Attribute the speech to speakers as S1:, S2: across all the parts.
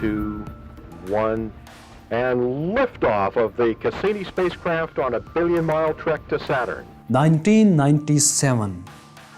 S1: 2, 1, and liftoff of the Cassini spacecraft on a billion-mile trek to Saturn.
S2: 1997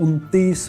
S2: 29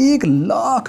S2: 1,00,000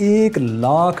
S2: 1,00,000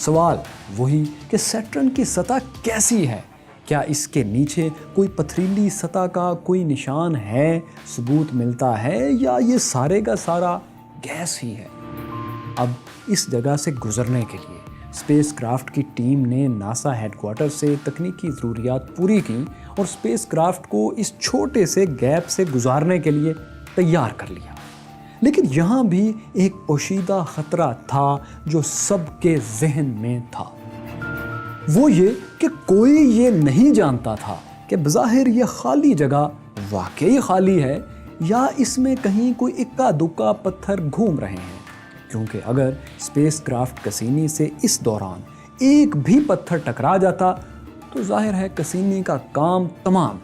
S2: سوال وہی کہ Saturn کی سطح کیسی ہے؟ کیا اس کے نیچے کوئی پتھریلی سطح کا کوئی نشان ہے، ثبوت ملتا ہے، یا یہ سارے کا سارا گیس ہی ہے؟ اب اس جگہ سے گزرنے کے لیے اسپیس کرافٹ کی ٹیم نے ناسا ہیڈ کوارٹر سے تکنیکی ضروریات پوری کی اور اسپیس کرافٹ کو اس چھوٹے سے گیپ سے گزارنے کے لیے تیار کر لیا۔ لیکن یہاں بھی ایک پوشیدہ خطرہ تھا جو سب کے ذہن میں تھا۔ وہ یہ کہ کوئی یہ نہیں جانتا تھا کہ بظاہر یہ خالی جگہ واقعی خالی ہے یا اس میں کہیں کوئی اکا دکا پتھر گھوم رہے ہیں، کیونکہ اگر اسپیس کرافٹ کسینی سے اس دوران ایک بھی پتھر ٹکرا جاتا تو ظاہر ہے کسینی کا کام تمام۔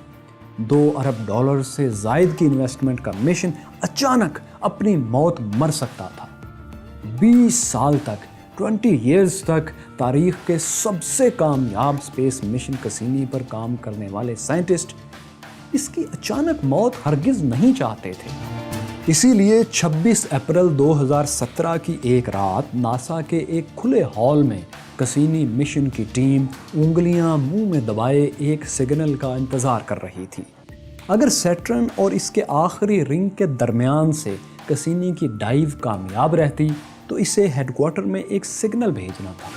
S2: $2 ارب سے زائد کی انویسٹمنٹ کا مشن اچانک اپنی موت مر سکتا تھا۔ 20 سال تک 20 ایئرز تک تاریخ کے سب سے کامیاب اسپیس مشن کسینی پر کام کرنے والے سائنٹسٹ اس کی اچانک موت ہرگز نہیں چاہتے تھے۔ اسی لیے 26 اپریل 2017 کی ایک رات ناسا کے ایک کھلے ہال میں کسینی مشن کی ٹیم انگلیاں منہ میں دبائے ایک سگنل کا انتظار کر رہی تھی۔ اگر سیٹرن اور اس کے آخری رنگ کے درمیان سے کسینی کی ڈائیو کامیاب رہتی تو اسے ہیڈ کوارٹر میں ایک سگنل بھیجنا تھا۔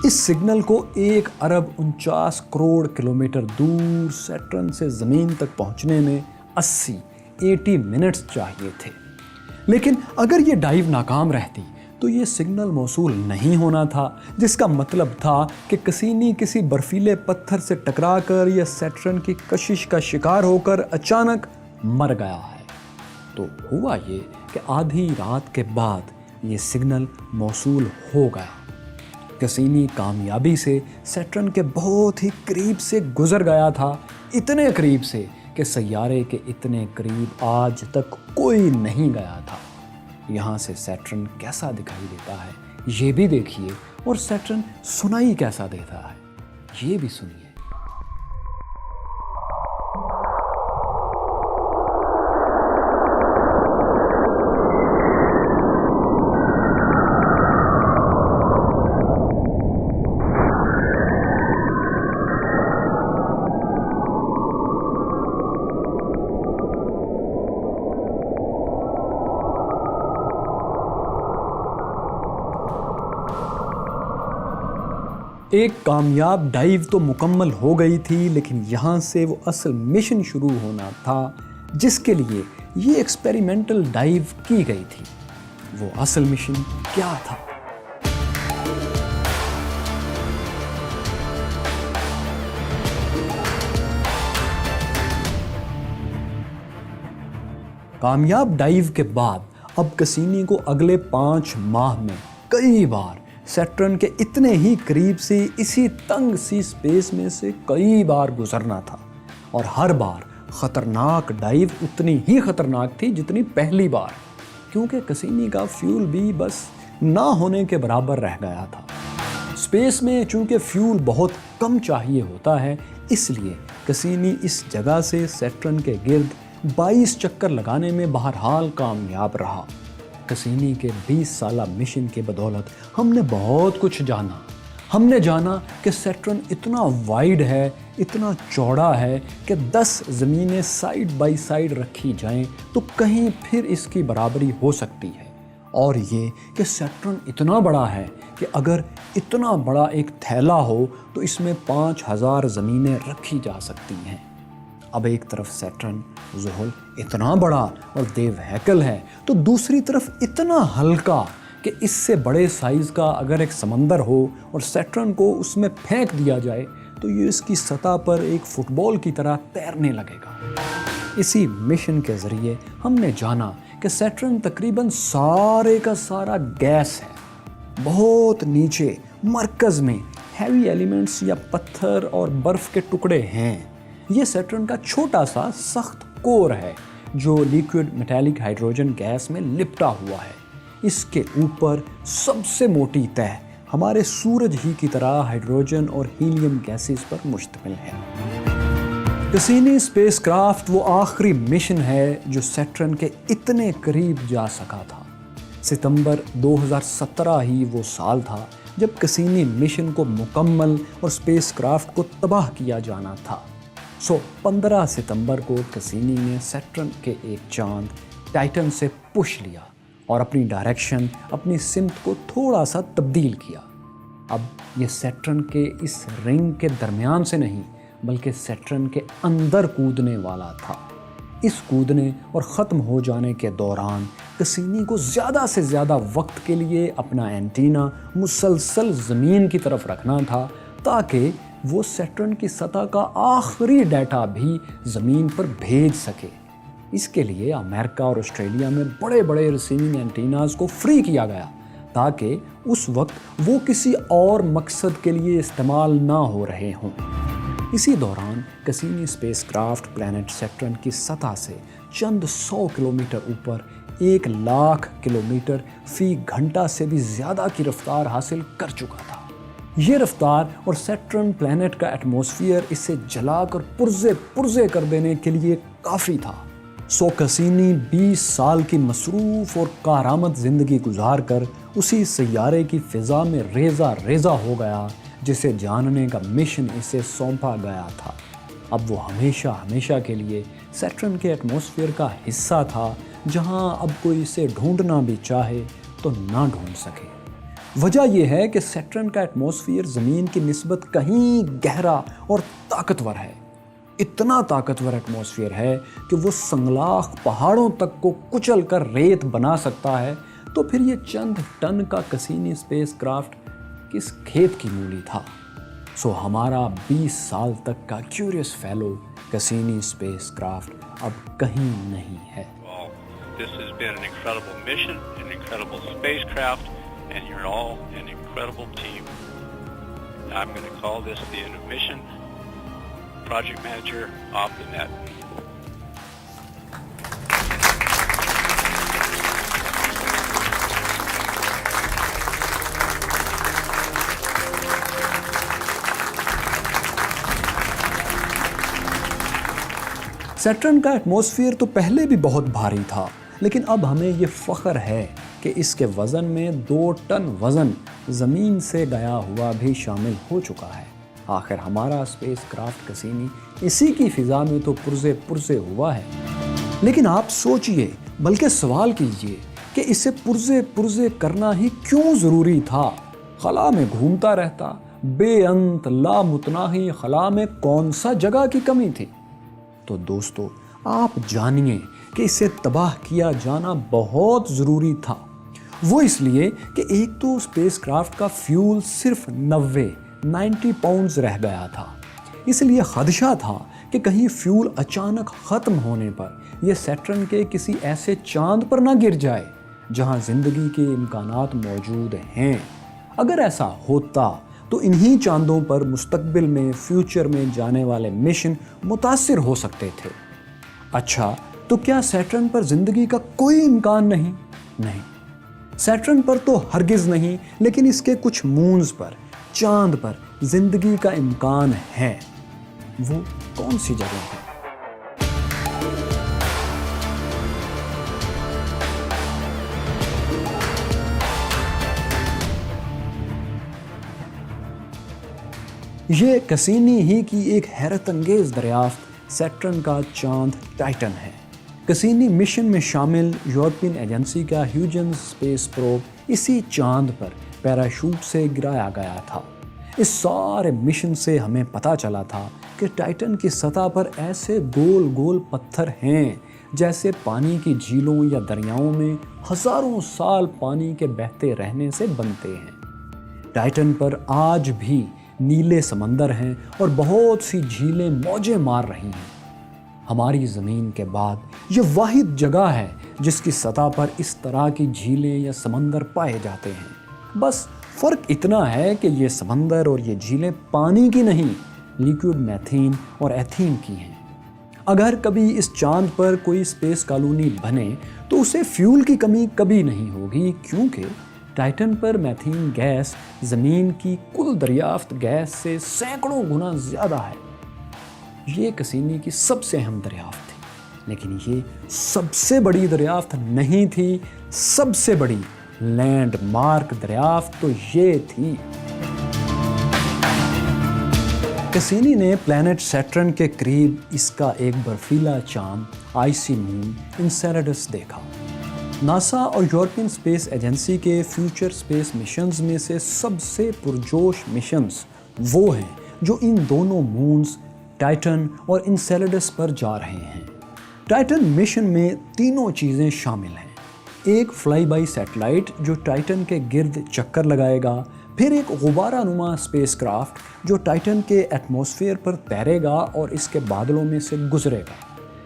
S2: اس سگنل کو 1 ارب 49 کروڑ کلومیٹر دور سیٹرن سے زمین تک پہنچنے میں 80 منٹس چاہیے تھے۔ لیکن اگر یہ ڈائیو ناکام رہتی تو یہ سگنل موصول نہیں ہونا تھا، جس کا مطلب تھا کہ کسینی کسی برفیلے پتھر سے ٹکرا کر یا سیٹرن کی کشش کا شکار ہو کر اچانک مر گیا ہے۔ تو ہوا یہ کہ آدھی رات کے بعد یہ سگنل موصول ہو گیا۔ کسینی کامیابی سے سیٹرن کے بہت ہی قریب سے گزر گیا تھا، اتنے قریب سے کہ سیارے کے اتنے قریب آج تک کوئی نہیں گیا تھا۔ یہاں سے سیٹرن کیسا دکھائی دیتا ہے یہ بھی دیکھیے، اور سیٹرن سنائی کیسا دیتا ہے یہ بھی سنیے۔ ایک کامیاب ڈائیو تو مکمل ہو گئی تھی، لیکن یہاں سے وہ اصل مشن شروع ہونا تھا جس کے لیے یہ ایکسپیریمنٹل ڈائیو کی گئی تھی۔ وہ اصل مشن کیا تھا؟ کامیاب ڈائیو کے بعد اب کسینی کو اگلے 5 ماہ میں کئی بار سیٹرن کے اتنے ہی قریب سے اسی تنگ سی سپیس میں سے کئی بار گزرنا تھا، اور ہر بار خطرناک ڈائیو اتنی ہی خطرناک تھی جتنی پہلی بار، کیونکہ کسینی کا فیول بھی بس نہ ہونے کے برابر رہ گیا تھا۔ سپیس میں چونکہ فیول بہت کم چاہیے ہوتا ہے، اس لیے کسینی اس جگہ سے سیٹرن کے گرد 22 چکر لگانے میں بہرحال کامیاب رہا۔ کسینی کے 20 سالہ مشن کے بدولت ہم نے بہت کچھ جانا۔ ہم نے جانا کہ سیٹرن اتنا وائڈ ہے، اتنا چوڑا ہے کہ 10 زمینیں سائیڈ بائی سائیڈ رکھی جائیں تو کہیں پھر اس کی برابری ہو سکتی ہے، اور یہ کہ سیٹرن اتنا بڑا ہے کہ اگر اتنا بڑا ایک تھیلا ہو تو اس میں 5000 زمینیں رکھی جا سکتی ہیں۔ اب ایک طرف سیٹرن زحل اتنا بڑا اور دیو ہیکل ہے تو دوسری طرف اتنا ہلکا کہ اس سے بڑے سائز کا اگر ایک سمندر ہو اور سیٹرن کو اس میں پھینک دیا جائے تو یہ اس کی سطح پر ایک فٹ بال کی طرح تیرنے لگے گا۔ اسی مشن کے ذریعے ہم نے جانا کہ سیٹرن تقریباً سارے کا سارا گیس ہے۔ بہت نیچے مرکز میں ہیوی ایلیمنٹس یا پتھر اور برف کے ٹکڑے ہیں۔ یہ سیٹرن کا چھوٹا سا سخت کور ہے جو لیکوڈ میٹالک ہائیڈروجن گیس میں لپٹا ہوا ہے۔ اس کے اوپر سب سے موٹی تہ ہمارے سورج ہی کی طرح ہائیڈروجن اور ہیلیم گیسز پر مشتمل ہے۔ کسینی اسپیس کرافٹ وہ آخری مشن ہے جو سیٹرن کے اتنے قریب جا سکا تھا۔ ستمبر 2017 ہی وہ سال تھا جب کسینی مشن کو مکمل اور اسپیس کرافٹ کو تباہ کیا جانا تھا۔ 15 ستمبر کو کسینی نے سیٹرن کے ایک چاند ٹائٹن سے پش لیا اور اپنی ڈائریکشن، اپنی سمت کو تھوڑا سا تبدیل کیا۔ اب یہ سیٹرن کے اس رنگ کے درمیان سے نہیں بلکہ سیٹرن کے اندر کودنے والا تھا۔ اس کودنے اور ختم ہو جانے کے دوران کسینی کو زیادہ سے زیادہ وقت کے لیے اپنا اینٹینا مسلسل زمین کی طرف رکھنا تھا تاکہ وہ سیٹرن کی سطح کا آخری ڈیٹا بھی زمین پر بھیج سکے۔ اس کے لیے امریکہ اور آسٹریلیا میں بڑے بڑے ریسیونگ اینٹیناز کو فری کیا گیا تاکہ اس وقت وہ کسی اور مقصد کے لیے استعمال نہ ہو رہے ہوں۔ اسی دوران Cassini spacecraft planet Saturn کی سطح سے چند 100 کلومیٹر اوپر 1,00,000 کلومیٹر فی گھنٹہ سے بھی زیادہ کی رفتار حاصل کر چکا تھا۔ یہ رفتار اور سیٹرن پلانٹ کا ایٹماسفیئر اسے جلا کر پرزے کر دینے کے لیے کافی تھا۔ کسینی 20 سال کی مصروف اور کارآمد زندگی گزار کر اسی سیارے کی فضا میں ریزہ ہو گیا جسے جاننے کا مشن اسے سونپا گیا تھا۔ اب وہ ہمیشہ کے لیے سیٹرن کے ایٹماسفیئر کا حصہ تھا جہاں اب کوئی اسے ڈھونڈنا بھی چاہے تو نہ ڈھونڈ سکے۔ وجہ یہ ہے کہ سیٹرن کا ایٹماسفیئر زمین کی نسبت کہیں گہرا اور طاقتور ہے۔ اتنا طاقتور ایٹماسفیئر ہے کہ وہ سنگلاخ پہاڑوں تک کو کچل کر ریت بنا سکتا ہے، تو پھر یہ چند ٹن کا کسینی اسپیس کرافٹ کس کھیت کی مولی تھا۔ ہمارا 20 سال تک کا curious fellow Cassini space craft اب کہیں نہیں ہے۔
S3: This has been an incredible mission, an incredible spacecraft, and you're all an incredible team. I'm going to call this the end of mission. Project Manager off the net.
S2: Saturn کا atmosphere تو پہلے بھی بہت بھاری تھا، لیکن اب ہمیں یہ فخر ہے کہ اس کے وزن میں 2 ٹن وزن زمین سے گیا ہوا بھی شامل ہو چکا ہے۔ آخر ہمارا اسپیس کرافٹ کسینی اسی کی فضا میں تو پرزے ہوا ہے۔ لیکن آپ سوچئے، بلکہ سوال کیجئے کہ اسے پرزے کرنا ہی کیوں ضروری تھا؟ خلا میں گھومتا رہتا، بے انت لامتناہی خلا میں کون سا جگہ کی کمی تھی؟ تو دوستو، آپ جانیے کہ اسے تباہ کیا جانا بہت ضروری تھا۔ وہ اس لیے کہ ایک تو اسپیس کرافٹ کا فیول صرف 90 پاؤنڈز رہ گیا تھا۔ اس لیے خدشہ تھا کہ کہیں فیول اچانک ختم ہونے پر یہ سیٹرن کے کسی ایسے چاند پر نہ گر جائے جہاں زندگی کے امکانات موجود ہیں۔ اگر ایسا ہوتا تو انہی چاندوں پر مستقبل میں فیوچر میں جانے والے مشن متاثر ہو سکتے تھے۔ اچھا، تو کیا سیٹرن پر زندگی کا کوئی امکان نہیں؟ نہیں، سیٹرن پر تو ہرگز نہیں، لیکن اس کے کچھ مونز پر، چاند پر زندگی کا امکان ہے۔ وہ کون سی جگہ ہے؟ یہ کسینی ہی کی ایک حیرت انگیز دریافت سیٹرن کا چاند ٹائٹن ہے۔ کسینی مشن میں شامل یورپین ایجنسی کا ہیوجنز اسپیس پروب اسی چاند پر پیراشوٹ سے گرایا گیا تھا۔ اس سارے مشن سے ہمیں پتہ چلا تھا کہ ٹائٹن کی سطح پر ایسے گول پتھر ہیں جیسے پانی کی جھیلوں یا دریاؤں میں ہزاروں سال پانی کے بہتے رہنے سے بنتے ہیں۔ ٹائٹن پر آج بھی نیلے سمندر ہیں اور بہت سی جھیلیں موجیں مار رہی ہیں۔ ہماری زمین کے بعد یہ واحد جگہ ہے جس کی سطح پر اس طرح کی جھیلیں یا سمندر پائے جاتے ہیں۔ بس فرق اتنا ہے کہ یہ سمندر اور یہ جھیلیں پانی کی نہیں، لیکوڈ میتھین اور ایتھین کی ہیں۔ اگر کبھی اس چاند پر کوئی اسپیس کالونی بنے تو اسے فیول کی کمی کبھی نہیں ہوگی، کیونکہ ٹائٹن پر میتھین گیس زمین کی کل دریافت گیس سے سینکڑوں گنا زیادہ ہے۔ یہ کسینی کی سب سے اہم دریافت تھی، لیکن یہ سب سے بڑی دریافت نہیں تھی۔ سب سے بڑی لینڈ مارک دریافت تو یہ تھی۔ کسینی نے پلانٹ سیٹرن کے قریب اس کا ایک برفیلا چاند آئسی مون انسیلاڈس دیکھا۔ ناسا اور یورپین اسپیس ایجنسی کے فیوچر اسپیس مشنز میں سے سب سے پرجوش مشنز وہ ہیں جو ان دونوں مونز ٹائٹن اور انسیلاڈس پر جا رہے ہیں۔ ٹائٹن مشن میں تینوں چیزیں شامل ہیں: ایک فلائی بائی سیٹلائٹ جو ٹائٹن کے گرد چکر لگائے گا، پھر ایک غبارہ نما اسپیس کرافٹ جو ٹائٹن کے ایٹماسفیئر پر تیرے گا اور اس کے بادلوں میں سے گزرے گا،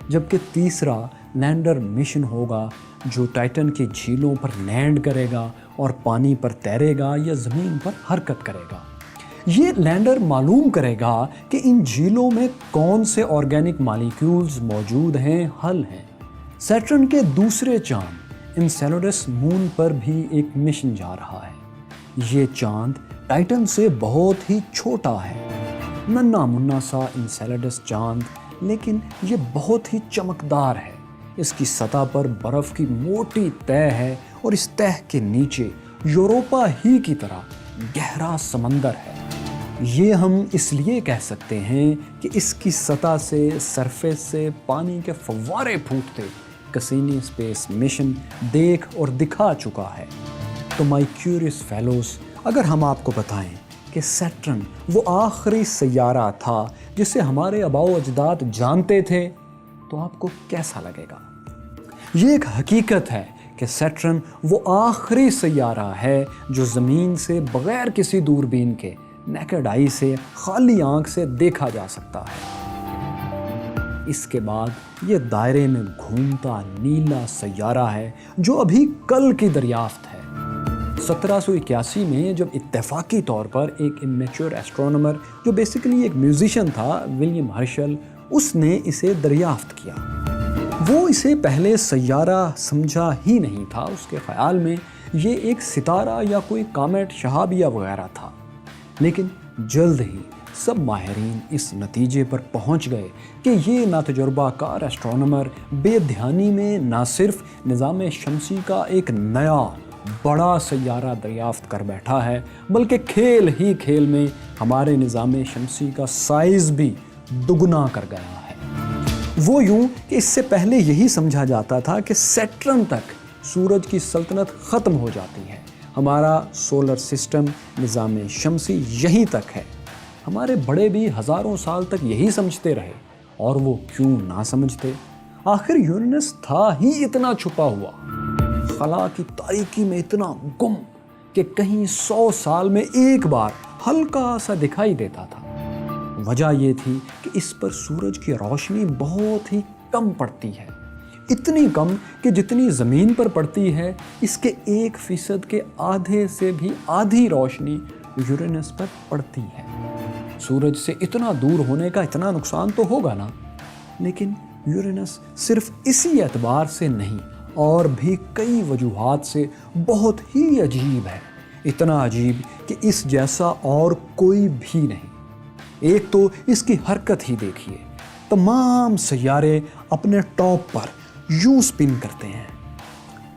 S2: جبکہ تیسرا لینڈر مشن ہوگا جو ٹائٹن کی جھیلوں پر لینڈ کرے گا اور پانی پر تیرے گا یا زمین پر حرکت کرے گا۔ یہ لینڈر معلوم کرے گا کہ ان جھیلوں میں کون سے آرگینک مالیکیولز موجود ہیں، حل ہیں۔ سیٹرن کے دوسرے چاند انسیلاڈس مون پر بھی ایک مشن جا رہا ہے۔ یہ چاند ٹائٹن سے بہت ہی چھوٹا ہے، ننھا منا سا انسیلاڈس چاند، لیکن یہ بہت ہی چمکدار ہے۔ اس کی سطح پر برف کی موٹی تہہ ہے اور اس تہہ کے نیچے یوروپا ہی کی طرح گہرا سمندر ہے۔ یہ ہم اس لیے کہہ سکتے ہیں کہ اس کی سطح سے، سرفیس سے پانی کے فوارے پھوٹتے کسینی اسپیس مشن دیکھ اور دکھا چکا ہے۔ تو مائی کیوریس فیلوز، اگر ہم آپ کو بتائیں کہ سیٹرن وہ آخری سیارہ تھا جسے ہمارے آباء و اجداد جانتے تھے، تو آپ کو کیسا لگے گا؟ یہ ایک حقیقت ہے کہ سیٹرن وہ آخری سیارہ ہے جو زمین سے بغیر کسی دوربین کے نیکڈ آئی سے، خالی آنکھ سے دیکھا جا سکتا ہے۔ اس کے بعد یہ دائرے میں گھومتا نیلا سیارہ ہے جو ابھی کل کی دریافت ہے۔ 1781 میں جب اتفاقی طور پر ایک امیچور ایسٹرونومر جو بیسیکلی ایک میوزیشین تھا، ولیم ہرشل، اس نے اسے دریافت کیا۔ وہ اسے پہلے سیارہ سمجھا ہی نہیں تھا، اس کے خیال میں یہ ایک ستارہ یا کوئی کامیٹ، شہابیہ وغیرہ تھا۔ لیکن جلد ہی سب ماہرین اس نتیجے پر پہنچ گئے کہ یہ ناتجربہ کار ایسٹرونومر بے دھیانی میں نہ صرف نظام شمسی کا ایک نیا بڑا سیارہ دریافت کر بیٹھا ہے، بلکہ کھیل ہی کھیل میں ہمارے نظام شمسی کا سائز بھی دگنا کر گیا ہے۔ وہ یوں کہ اس سے پہلے یہی سمجھا جاتا تھا کہ سیٹرن تک سورج کی سلطنت ختم ہو جاتی ہے، ہمارا سولر سسٹم، نظام شمسی یہیں تک ہے۔ ہمارے بڑے بھی ہزاروں سال تک یہی سمجھتے رہے، اور وہ کیوں نہ سمجھتے؟ آخر یورینس تھا ہی اتنا چھپا ہوا، خلا کی تاریکی میں اتنا گم کہ کہیں 100 سال میں ایک بار ہلکا سا دکھائی دیتا تھا۔ وجہ یہ تھی کہ اس پر سورج کی روشنی بہت ہی کم پڑتی ہے، اتنی کم کہ جتنی زمین پر پڑتی ہے اس کے 1% کے آدھے سے بھی آدھی روشنی یورینس پر پڑتی ہے۔ سورج سے اتنا دور ہونے کا اتنا نقصان تو ہوگا نا، لیکن یورینس صرف اسی اعتبار سے نہیں، اور بھی کئی وجوہات سے بہت ہی عجیب ہے، اتنا عجیب کہ اس جیسا اور کوئی بھی نہیں۔ ایک تو اس کی حرکت ہی دیکھیے، تمام سیارے اپنے ٹاپ پر یوں سپن کرتے ہیں،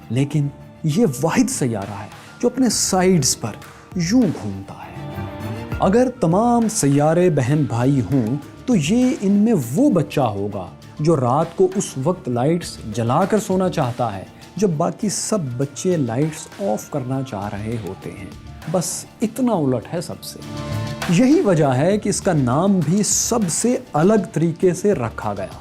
S2: لیکن یہ واحد سیارہ ہے جو اپنے سائیڈز پر یوں گھومتا ہے۔ اگر تمام سیارے بہن بھائی ہوں تو یہ ان میں وہ بچہ ہوگا جو رات کو اس وقت لائٹس جلا کر سونا چاہتا ہے جب باقی سب بچے لائٹس آف کرنا چاہ رہے ہوتے ہیں۔ بس اتنا الٹ ہے سب سے۔ یہی وجہ ہے کہ اس کا نام بھی سب سے الگ طریقے سے رکھا گیا۔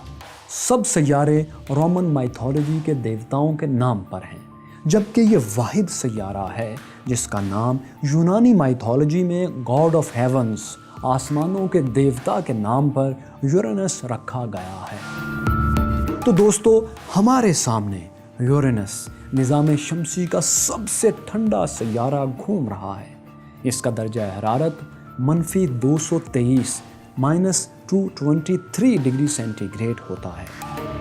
S2: سب سیارے رومن مائتھولوجی کے دیوتاؤں کے نام پر ہیں، جبکہ یہ واحد سیارہ ہے جس کا نام یونانی مائتھولوجی میں گاڈ آف ہیونز، آسمانوں کے دیوتا کے نام پر یورینس رکھا گیا ہے۔ تو دوستو، ہمارے سامنے یورینس نظام شمسی کا سب سے ٹھنڈا سیارہ گھوم رہا ہے۔ اس کا درجہ حرارت -223 -223 ڈگری سینٹی گریڈ ہوتا ہے۔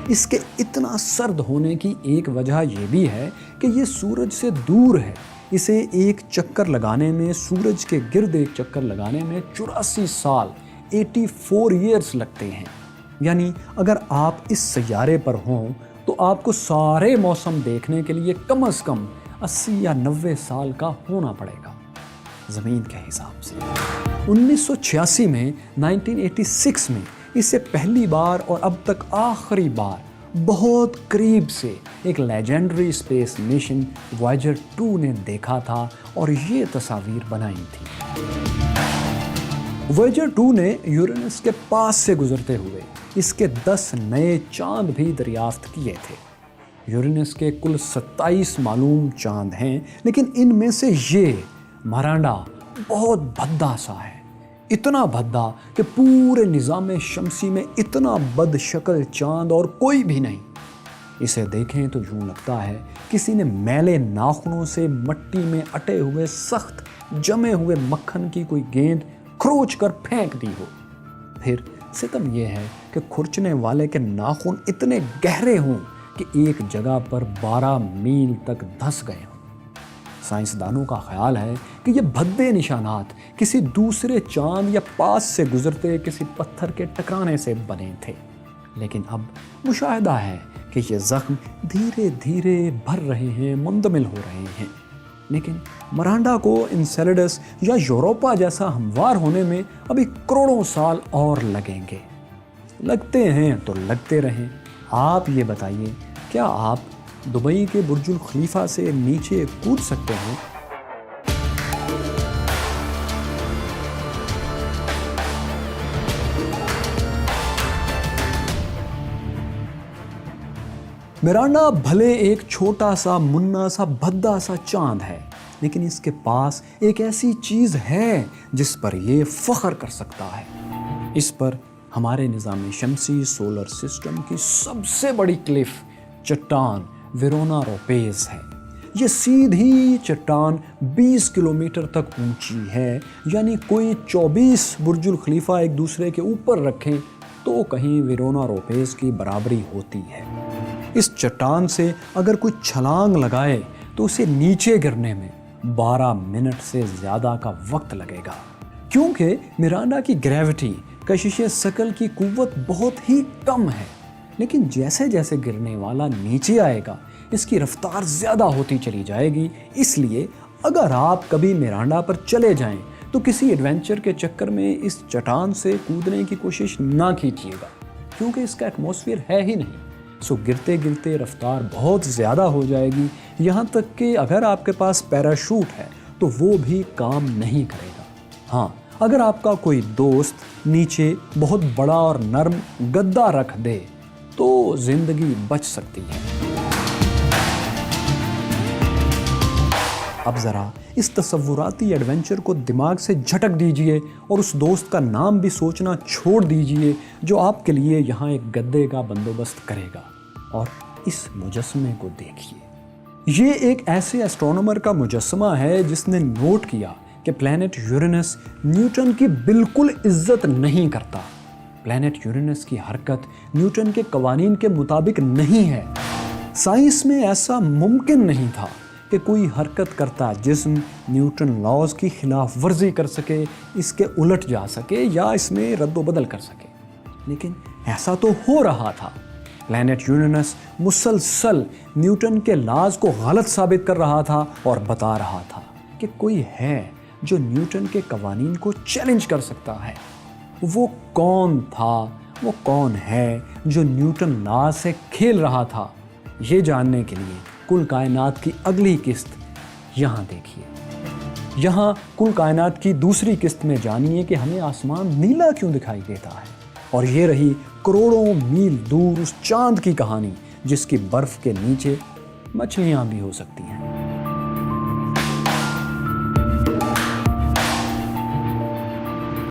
S2: اس کے اتنا سرد ہونے کی ایک وجہ یہ بھی ہے کہ یہ سورج سے دور ہے۔ اسے ایک چکر لگانے میں، سورج کے گرد ایک چکر لگانے میں 84 سال 84 ایئرز لگتے ہیں۔ یعنی اگر آپ اس سیارے پر ہوں تو آپ کو سارے موسم دیکھنے کے لیے کم از کم 80 یا 90 سال کا ہونا پڑے گا زمین کے حساب سے۔ 1986 میں 1986 میں اسے پہلی بار اور اب تک آخری بار بہت قریب سے ایک لیجنڈری اسپیس مشن وائجر 2 نے دیکھا تھا اور یہ تصاویر بنائی تھی۔ وائجر 2 نے یورینس کے پاس سے گزرتے ہوئے اس کے 10 نئے چاند بھی دریافت کیے تھے۔ یورینس کے کل 27 معلوم چاند ہیں، لیکن ان میں سے یہ مرانڈا بہت بھدا سا ہے، اتنا بھدا کہ پورے نظام شمسی میں اتنا بد شکل چاند اور کوئی بھی نہیں۔ اسے دیکھیں تو یوں لگتا ہے کسی نے میلے ناخنوں سے مٹی میں اٹے ہوئے سخت جمے ہوئے مکھن کی کوئی گیند کھروچ کر پھینک دی ہو۔ پھر ستم یہ ہے کہ کھرچنے والے کے ناخن اتنے گہرے ہوں کہ ایک جگہ پر 12 میل تک دھس گئے ہوں۔ سائنسدانوں کا خیال ہے کہ یہ بھدے نشانات کسی دوسرے چاند یا پاس سے گزرتے کسی پتھر کے ٹکرانے سے بنے تھے، لیکن اب مشاہدہ ہے کہ یہ زخم دھیرے دھیرے بھر رہے ہیں، مندمل ہو رہے ہیں۔ لیکن مرانڈا کو انسیلیڈس یا یوروپا جیسا ہموار ہونے میں ابھی کروڑوں سال اور لگیں گے۔ لگتے ہیں تو لگتے رہیں۔ آپ یہ بتائیے، کیا آپ دبئی کے برج الخلیفہ سے نیچے کود سکتے ہیں؟ مرانڈا بھلے ایک چھوٹا سا منا سا بھدا سا چاند ہے، لیکن اس کے پاس ایک ایسی چیز ہے جس پر یہ فخر کر سکتا ہے۔ اس پر ہمارے نظام شمسی سولر سسٹم کی سب سے بڑی کلف چٹان ویرونا روپیز ہے۔ یہ سیدھی چٹان 20 کلومیٹر تک اونچی ہے، یعنی کوئی 24 برج الخلیفہ ایک دوسرے کے اوپر رکھیں تو کہیں ویرونا روپیز کی برابری ہوتی ہے۔ اس چٹان سے اگر کوئی چھلانگ لگائے تو اسے نیچے گرنے میں 12 منٹ سے زیادہ کا وقت لگے گا، کیونکہ مرانڈا کی گریوٹی کشش ثقل کی قوت بہت ہی کم ہے۔ لیکن جیسے جیسے گرنے والا نیچے آئے گا اس کی رفتار زیادہ ہوتی چلی جائے گی۔ اس لیے اگر آپ کبھی مرانڈا پر چلے جائیں تو کسی ایڈونچر کے چکر میں اس چٹان سے کودنے کی کوشش نہ کیجیے گا، کیونکہ اس کا ایٹماسفیئر ہے ہی نہیں۔ گرتے گرتے رفتار بہت زیادہ ہو جائے گی، یہاں تک کہ اگر آپ کے پاس پیراشوٹ ہے تو وہ بھی کام نہیں کرے گا۔ ہاں، اگر آپ کا کوئی دوست نیچے بہت بڑا اور نرم گدا رکھ دے تو زندگی بچ سکتی ہے۔ اب ذرا اس تصوراتی ایڈونچر کو دماغ سے جھٹک دیجئے اور اس دوست کا نام بھی سوچنا چھوڑ دیجئے جو آپ کے لیے یہاں ایک گدے کا بندوبست کرے گا، اور اس مجسمے کو دیکھیے۔ یہ ایک ایسے ایسٹرونومر کا مجسمہ ہے جس نے نوٹ کیا کہ پلانٹ یورینس نیوٹن کی بالکل عزت نہیں کرتا۔ پلانٹ یورینس کی حرکت نیوٹن کے قوانین کے مطابق نہیں ہے۔ سائنس میں ایسا ممکن نہیں تھا کہ کوئی حرکت کرتا جسم نیوٹن لاز کی خلاف ورزی کر سکے، اس کے الٹ جا سکے یا اس میں رد و بدل کر سکے، لیکن ایسا تو ہو رہا تھا۔ پلانٹ یورینس مسلسل نیوٹن کے لاز کو غلط ثابت کر رہا تھا اور بتا رہا تھا کہ کوئی ہے جو نیوٹن کے قوانین کو چیلنج کر سکتا ہے۔ وہ کون تھا، وہ کون ہے جو نیوٹن لاز سے کھیل رہا تھا؟ یہ جاننے کے لیے کل کائنات کی اگلی قسط یہاں دیکھیے۔ یہاں کل کائنات کی دوسری قسط میں جانیے کہ ہمیں آسمان نیلا کیوں دکھائی دیتا ہے، اور یہ رہی کروڑوں میل دور اس چاند کی کہانی جس کی برف کے نیچے مچھلیاں بھی ہو سکتی ہیں۔